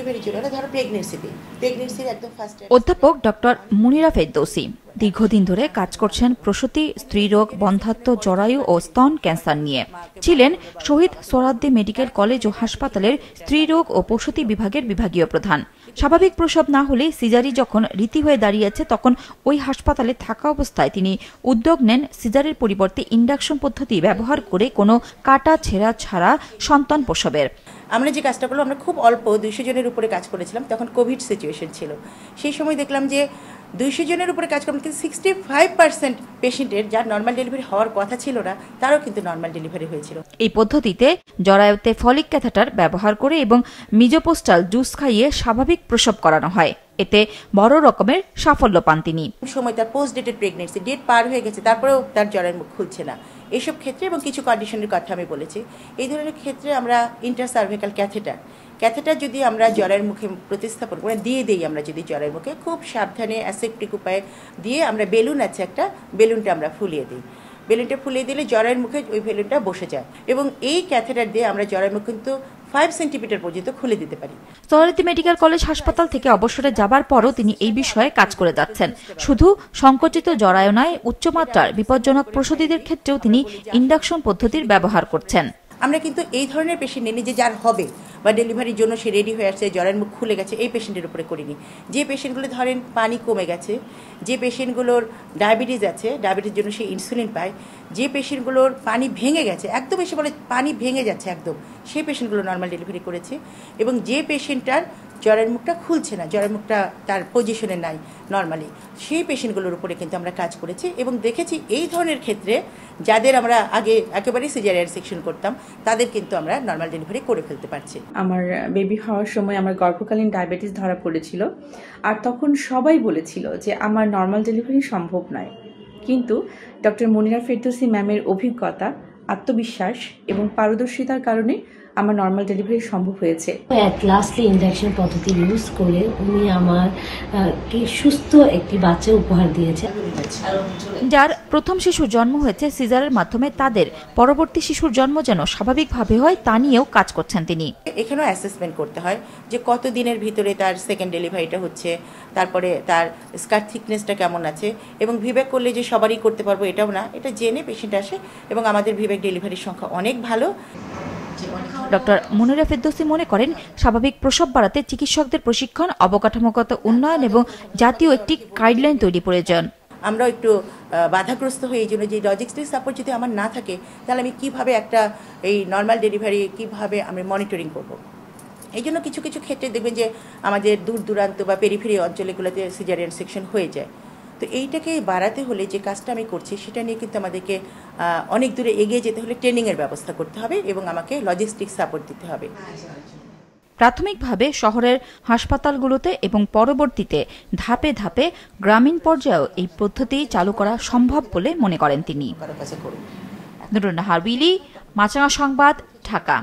ডেলিভারির জন্য ধরো প্রেগনেন্সির একদম ফার্স্ট। অধ্যাপক ডক্টর মুনিরা ফেরদৌসী দীর্ঘদিন ধরে কাজ করছেন প্রসূতি, স্ত্রীরোগ, বন্ধ্যাত্ব, জরায়ু ও স্তন ক্যান্সার নিয়ে। ছিলেন শহীদ সোহরাওয়ার্দী মেডিকেল কলেজ ও হাসপাতালের স্ত্রীরোগ ও প্রসূতি বিভাগের বিভাগীয় প্রধান। স্বাভাবিক প্রসব না হলে সিজারি যখন রীতি হয়ে দাঁড়িয়েছে, তখন ওই হাসপাতালে থাকা অবস্থায় তিনি উদ্যোগ নেন সিজারের পরিবর্তে ইন্ডাকশন পদ্ধতি ব্যবহার করে কোনো কাটা ছেঁড়া ছাড়া সন্তান প্রসবের। আমরা যে কাজটা করলাম, আমরা খুব অল্প 200 জনের উপরে কাজ করেছিলাম, তখন কোভিড সিচুয়েশন ছিল। সেই সময় দেখলাম যে 200 জনের উপরে কাজ করলাম, কিন্তু 65% পেশেন্টের যার নর্মাল ডেলিভারি হওয়ার কথা ছিল না, তারও কিন্তু নর্মাল ডেলিভারি হয়েছিল। এই পদ্ধতিতে জরায়ুতে ফলিক ক্যাথেটার ব্যবহার করে এবং মিজোপোস্টাল জুস খাইয়ে স্বাভাবিক প্রসব করানো হয়। এতে বড় রকমের সাফল্য পান তিনি। সময় তার পোস্ট ডেটেড প্রেগনেন্সি, ডেট পার হয়ে গেছে, তারপরেও তার জরায়ুর মুখ খুলছে না। এইসব ক্ষেত্রে এবং কিছু কন্ডিশনের কথা আমি বলেছি, এই ধরনের ক্ষেত্রে আমরা ইন্টারসার্ভিক্যাল ক্যাথেটার যদি আমরা জরায়ুর মুখে প্রতিস্থাপন করে দিয়ে দিই, আমরা যদি জরায়ুর মুখে খুব সাবধানে অ্যাসেপ্টিক উপায়ে দিয়ে আমরা বেলুন আছে একটা, বেলুনটা আমরা ফুলিয়ে দিই। বেলুনটা ফুলিয়ে দিলে জরায়ুর মুখে ওই বেলুনটা বসে যায় এবং এই ক্যাথেটার দিয়ে আমরা জরায়ুর মুখ কিন্তু 5 সেন্টিমিটার পর্যন্ত খুলে দিতে পারি। সোহরাওয়ার্দী মেডিকেল কলেজ হাসপাতাল থেকে অবসরে যাবার পরও তিনি এই বিষয়ে কাজ করে যাচ্ছেন। শুধু সংকুচিত জরায়ু নয়, উচ্চমাত্রার বিপজ্জনক প্রসূতিদের ক্ষেত্রেও তিনি ইন্ডাকশন পদ্ধতির ব্যবহার করছেন। আমরা কিন্তু এই ধরনের পেশেন্ট নেই যে যার হবে বা ডেলিভারির জন্য সে রেডি হয়ে আসছে, জরায়ুর মুখ খুলে গেছে, এই পেশেন্টের উপরে করিনি। যে পেশেন্টগুলো ধরেন পানি কমে গেছে, যে পেশেন্টগুলোর ডায়াবেটিস আছে, ডায়াবেটিসের জন্য সে ইনসুলিন পায়, যে পেশেন্টগুলোর পানি ভেঙে গেছে, একদম এসে বলে পানি ভেঙে যাচ্ছে একদম, সেই পেশেন্টগুলো নর্মাল ডেলিভারি করেছে। এবং যে পেশেন্টটার জরায়ুর মুখটা খুলছে না, জরায়ুর মুখটা তার পজিশনে নাই নর্মালি, সেই পেশেন্টগুলোর উপরে কিন্তু আমরা কাজ করেছি এবং দেখেছি এই ধরনের ক্ষেত্রে যাদের আমরা আগে একেবারেই সিজারিয়ান সেকশন করতাম, তাদের কিন্তু আমরা নর্মাল ডেলিভারি করে ফেলতে পারছি। আমার বেবি হওয়ার সময় আমার গর্ভকালীন ডায়াবেটিস ধরা পড়েছিল, আর তখন সবাই বলেছিল যে আমার নর্মাল ডেলিভারি সম্ভব নয়। কিন্তু ডক্টর মুনিরা ফেরদৌসী ম্যামের অভিজ্ঞতা, আত্মবিশ্বাস এবং পারদর্শিতার কারণে আমার নর্মাল ডেলিভারি সম্ভব হয়েছে। অ্যাট লাস্টলি ইন্ডাকশন পদ্ধতি ইউজ করে উনি আমার সুস্থ একটি বাচ্চা উপহার দিয়েছে। যার প্রথম শিশুর জন্ম হয়েছে সিজারের মাধ্যমে, তাদের পরবর্তী শিশুর জন্ম যেন স্বাভাবিকভাবে হয় তা নিয়েও কাজ করছেন তিনি। এখানেও অ্যাসেসমেন্ট করতে হয় যে কত দিনের ভিতরে তার সেকেন্ড ডেলিভারিটা হচ্ছে, তারপরে তার স্কার্ট থিকনেসটা কেমন আছে, এবং ভিবেক করলে যে সবারই করতে পারবো এটাও না, এটা জেনে পেশেন্ট আসে এবং আমাদের ভিবেক ডেলিভারির সংখ্যা অনেক ভালো। ডক্টর মুনিরা ফেরদৌসী মনে করেন, স্বাভাবিক প্রসব বাড়াতে চিকিৎসকদের প্রশিক্ষণ, অবকাঠামোগত উন্নয়ন এবং জাতীয় একটি গাইডলাইন তৈরি প্রয়োজন। আমরা একটু বাধাগ্রস্ত হয়ে এই জন্য যে লজিস্টিক সাপোর্ট যদি আমার না থাকে, তাহলে আমি কিভাবে একটা এই নর্মাল ডেলিভারি কিভাবে আমি মনিটরিং করব। এই জন্য কিছু কিছু ক্ষেত্রে দেখবেন যে আমাদের দূর দূরান্ত বা পেরিফেরি অঞ্চলগুলোতে সিজারিয়ান সেকশন হয়ে যায়। তো এইটাকে বাড়াতে হলে যে কাজটা আমি করছি সেটা নিয়ে কিন্তু আমাদেরকে অনেক দূরে এগিয়ে যেতে হলে ট্রেনিংয়ের ব্যবস্থা করতে হবে এবং আমাকে লজিস্টিক সাপোর্ট দিতে হবে। প্রাথমিকভাবে শহরের হাসপাতালগুলোতে এবং পরবর্তীতে ধাপে ধাপে গ্রামীণ পর্যায়েও এই পদ্ধতি চালু করা সম্ভব বলে মনে করেন তিনি। নুরুন নাহার উইলি, মাছরাঙা সংবাদ, ঢাকা।